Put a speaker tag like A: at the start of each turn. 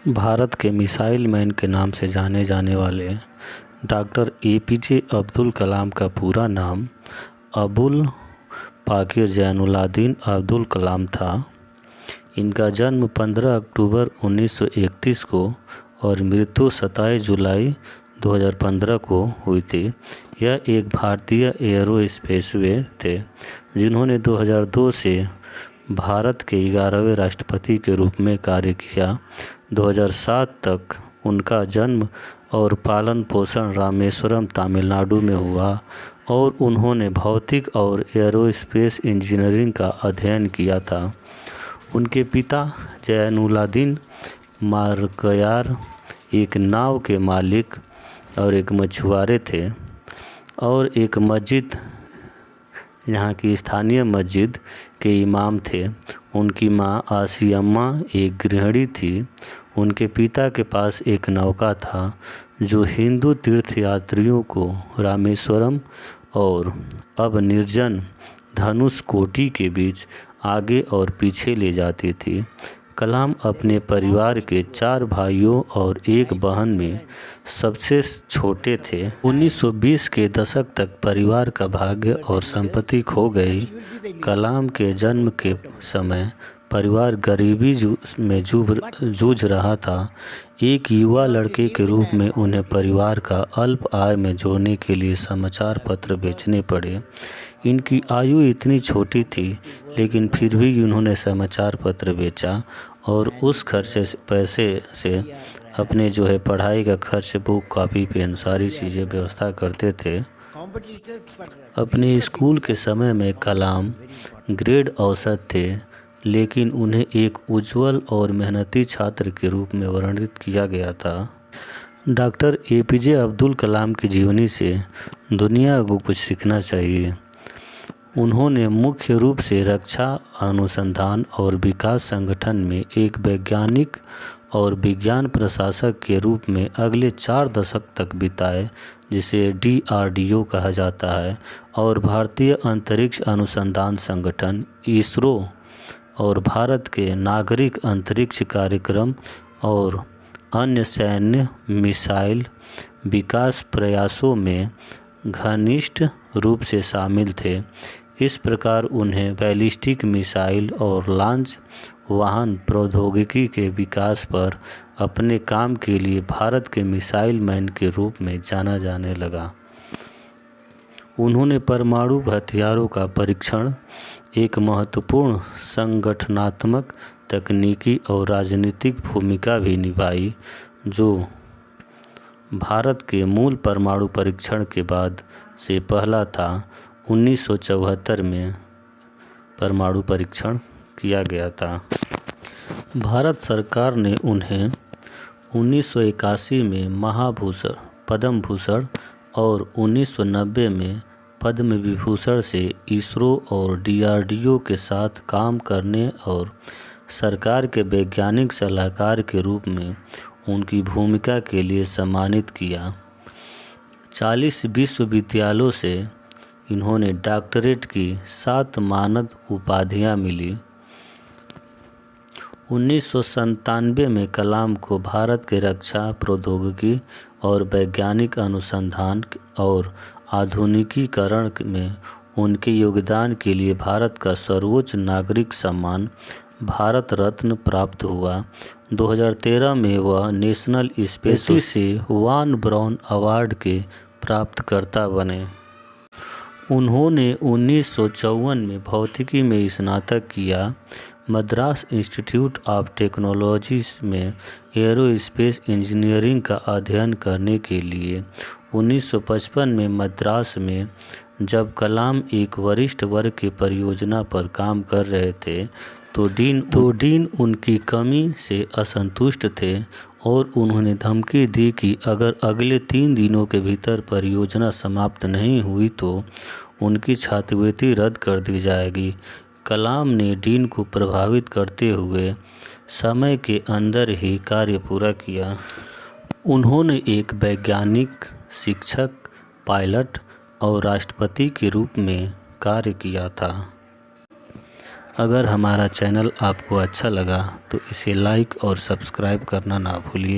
A: भारत के missile man के नाम से जाने जाने वाले डॉक्टर एपीजे अब्दुल कलाम का पूरा नाम अबुल पाकिर जैनुलाब्दीन अब्दुल कलाम था। इनका जन्म 15 अक्टूबर 1931 को और मृत्यु 27 जुलाई 2015 को हुई थी। यह एक भारतीय एयरोस्पेसवे थे जिन्होंने 2002 से भारत के 11वें राष्ट्रपति के रूप में कार्य किया। 2007 तक उनका जन्म और पालन पोषण रामेश्वरम तमिलनाडु में हुआ और उन्होंने भौतिक और एयरोस्पेस इंजीनियरिंग का अध्ययन किया था। उनके पिता जैनुलाब्दीन मारकयार एक नाव के मालिक और एक मछुआरे थे और एक मस्जिद, यहाँ की स्थानीय मस्जिद के इमाम थे। उनकी मां आसियम्मा एक गृहिणी थी। उनके पिता के पास एक नौका था जो हिंदू तीर्थयात्रियों को रामेश्वरम और अब निर्जन धनुषकोटी के बीच आगे और पीछे ले जाती थी। कलाम अपने परिवार के 4 भाइयों और एक बहन में सबसे छोटे थे। 1920 के दशक तक परिवार का भाग्य और संपत्ति खो गई। कलाम के जन्म के समय परिवार गरीबी में जूझ रहा था। एक युवा लड़के के रूप में उन्हें परिवार का अल्प आय में जोड़ने के लिए समाचार पत्र बेचने पड़े। इनकी आयु इतनी छोटी थी लेकिन फिर भी उन्होंने समाचार पत्र बेचा और उस पैसे से अपने पढ़ाई का खर्च, बुक, कॉपी, पेन, सारी चीज़ें व्यवस्था करते थे। अपने स्कूल के समय में कलाम ग्रेड औसत थे लेकिन उन्हें एक उज्जवल और मेहनती छात्र के रूप में वर्णित किया गया था। डॉक्टर एपीजे अब्दुल कलाम की जीवनी से दुनिया को कुछ सीखना चाहिए। उन्होंने मुख्य रूप से रक्षा अनुसंधान और विकास संगठन में एक वैज्ञानिक और विज्ञान प्रशासक के रूप में अगले 4 दशक तक बिताए, जिसे DRDO कहा जाता है, और भारतीय अंतरिक्ष अनुसंधान संगठन इसरो और भारत के नागरिक अंतरिक्ष कार्यक्रम और अन्य सैन्य मिसाइल विकास प्रयासों में घनिष्ठ रूप से शामिल थे। इस प्रकार उन्हें बैलिस्टिक मिसाइल और लॉन्च वाहन प्रौद्योगिकी के विकास पर अपने काम के लिए भारत के मिसाइल मैन के रूप में जाना जाने लगा। उन्होंने परमाणु हथियारों का परीक्षण, एक महत्वपूर्ण संगठनात्मक, तकनीकी और राजनीतिक भूमिका भी निभाई, जो भारत के मूल परमाणु परीक्षण के बाद से पहला था। 1974 में परमाणु परीक्षण किया गया था। भारत सरकार ने उन्हें 1981 में महाभूषण, पद्म भूषण और 1990 में पद्म विभूषण से इसरो और DRDO के साथ काम करने और सरकार के वैज्ञानिक सलाहकार के रूप में उनकी भूमिका के लिए सम्मानित किया। 40 विश्वविद्यालयों से इन्होंने डॉक्टरेट की 7 मानद उपाधियां मिली। 1997 में कलाम को भारत के रक्षा प्रौद्योगिकी और वैज्ञानिक अनुसंधान और आधुनिकीकरण में उनके योगदान के लिए भारत का सर्वोच्च नागरिक सम्मान भारत रत्न प्राप्त हुआ। 2013 में वह नेशनल स्पेस से वान ब्राउन अवार्ड के प्राप्तकर्ता बने। उन्होंने 1954 में भौतिकी में स्नातक किया। मद्रास इंस्टीट्यूट ऑफ टेक्नोलॉजी में एयरोस्पेस इंजीनियरिंग का अध्ययन करने के लिए 1955 में मद्रास में जब कलाम एक वरिष्ठ वर्ग की परियोजना पर काम कर रहे थे तो डीन उनकी कमी से असंतुष्ट थे और उन्होंने धमकी दी कि अगर अगले 3 दिनों के भीतर परियोजना समाप्त नहीं हुई तो उनकी छात्रवृत्ति रद्द कर दी जाएगी। कलाम ने डीन को प्रभावित करते हुए समय के अंदर ही कार्य पूरा किया। उन्होंने एक वैज्ञानिक, शिक्षक, पायलट और राष्ट्रपति के रूप में कार्य किया था। अगर हमारा चैनल आपको अच्छा लगा तो इसे लाइक और सब्सक्राइब करना ना भूलिए।